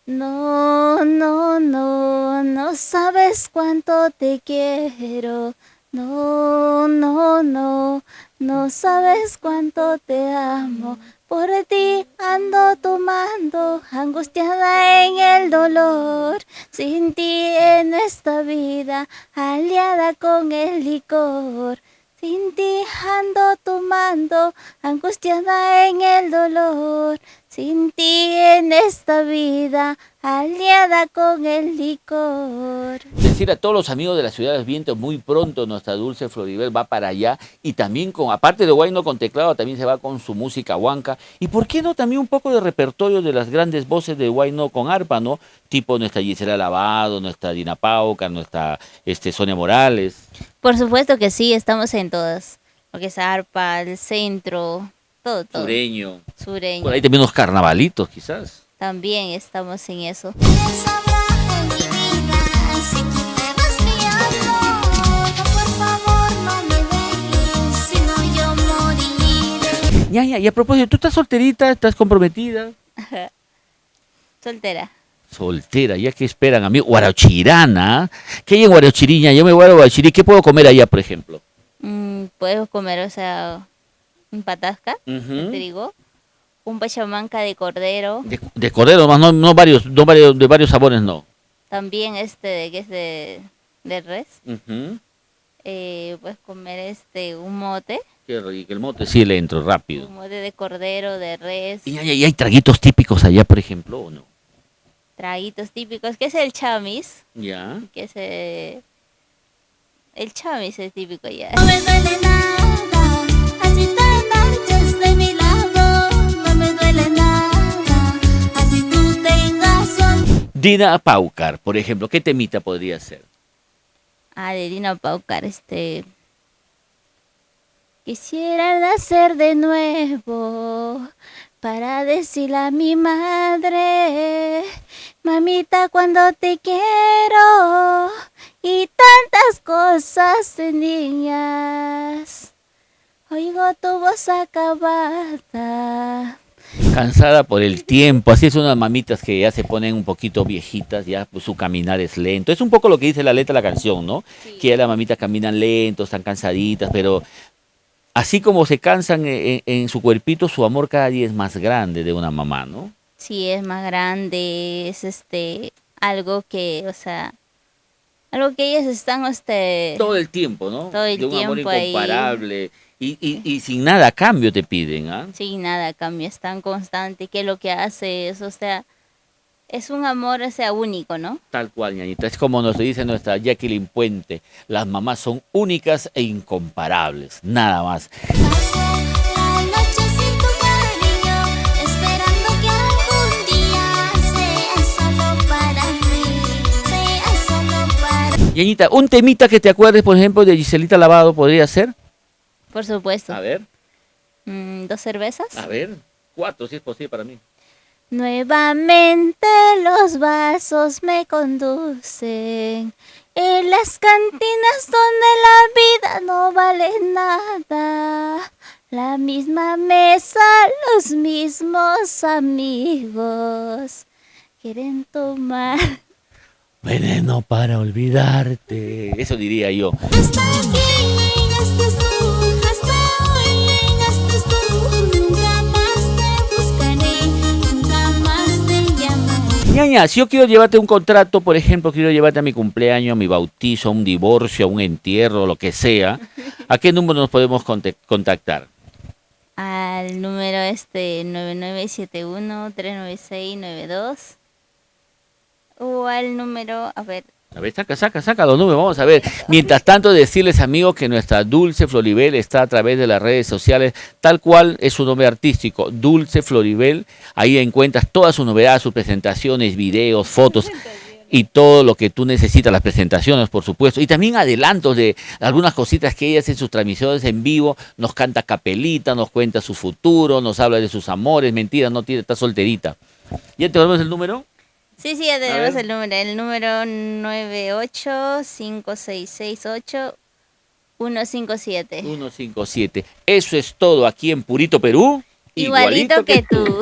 No, no, no, no sabes cuánto te quiero. No, no, no, no sabes cuánto te amo. Por ti ando tomando, angustiada en el dolor. Sin ti en esta vida, aliada con el licor. Sin ti ando tomando, angustiada en el dolor. Sin ti en esta vida, aliada con el licor. Decir a todos los amigos de la Ciudad de los Vientos, muy pronto nuestra Dulce Floribel va para allá y también con, aparte de huayno con teclado, también se va con su música huanca. Y por qué no también un poco de repertorio de las grandes voces de huayno con arpa, ¿no? Tipo nuestra Gisela Lavado, nuestra Dina Pauca, nuestra Sonia Morales. Por supuesto que sí, estamos en todas. Lo que es arpa, el centro, todo, todo. Sureño. Sureño. Por ahí también unos carnavalitos quizás. También estamos en eso. Y a propósito, ¿tú estás solterita? ¿Estás comprometida? Soltera. Soltera, ¿ya qué esperan a mí? Guarauchirana. ¿Qué hay en Guarauchiriña? Yo me voy a Guarauchirí. ¿Qué puedo comer allá, por ejemplo? Puedes comer, o sea, un patasca de trigo, un pachamanca de cordero. De cordero, más no varios, de varios sabores, no. También que es de res. Puedes comer un mote. Qué rico, el mote sí le entro rápido. Un mote de cordero, de res. ¿Y hay traguitos típicos allá, por ejemplo, o no? Traguitos típicos, que es el chamis. Ya. Que es el chamis es típico ya. No me duele nada, así te marches de mi lado. No me duele nada, así tú tengas son. Dina Paucar, por ejemplo, ¿qué temita podría ser? De Dina Paucar, Quisiera nacer de nuevo para decirle a mi madre, mamita, cuando te quiero, y tantas cosas de niñas, oigo tu voz acabada. Cansada por el tiempo, así es unas mamitas que ya se ponen un poquito viejitas, ya pues, su caminar es lento. Es un poco lo que dice la letra de la canción, ¿no? Sí. Que ya las mamitas caminan lentos, están cansaditas, pero así como se cansan en su cuerpito, su amor cada día es más grande de una mamá, ¿no? Sí, es más grande, es algo que, o sea, algo que ellas están todo el tiempo, ¿no? Todo el de un tiempo amor incomparable. Y sin nada a cambio te piden, ¿ah? Sin nada a cambio, es tan constante que lo que hace es, o sea, es un amor, o sea, único, ¿no? Tal cual, ñañita. Es como nos dice nuestra Jacqueline Puente. Las mamás son únicas e incomparables. Nada más. Ñañita, un temita que te acuerdes, por ejemplo, de Giselita Lavado, ¿podría ser? Por supuesto. A ver. 2 cervezas. A ver, 4 si es posible para mí. Nuevamente los vasos me conducen en las cantinas donde la vida no vale nada. La misma mesa, los mismos amigos quieren tomar veneno para olvidarte. Eso diría yo. Hasta aquí llegaste tú, hasta hoy llegaste tú. Nunca más te buscaré, nunca más te llamaré. Ñaña, si yo quiero llevarte un contrato, por ejemplo, quiero llevarte a mi cumpleaños, a mi bautizo, a un divorcio, a un entierro, lo que sea, ¿a qué número nos podemos contactar? Al número 9971-39692 o al número, a ver, saca los números, vamos a ver. Mientras tanto, decirles, amigos, que nuestra Dulce Floribel está a través de las redes sociales, tal cual es su nombre artístico, Dulce Floribel. Ahí encuentras todas sus novedades, sus presentaciones, videos, fotos y todo lo que tú necesitas, las presentaciones, por supuesto. Y también adelantos de algunas cositas que ella hace en sus transmisiones en vivo. Nos canta capelita, nos cuenta su futuro, nos habla de sus amores, mentiras, no tiene, está solterita. ¿Ya te volvemos el número? Sí, ya tenemos el número 985668-157. 157. Eso es todo aquí en Purito, Perú. Igualito que tú.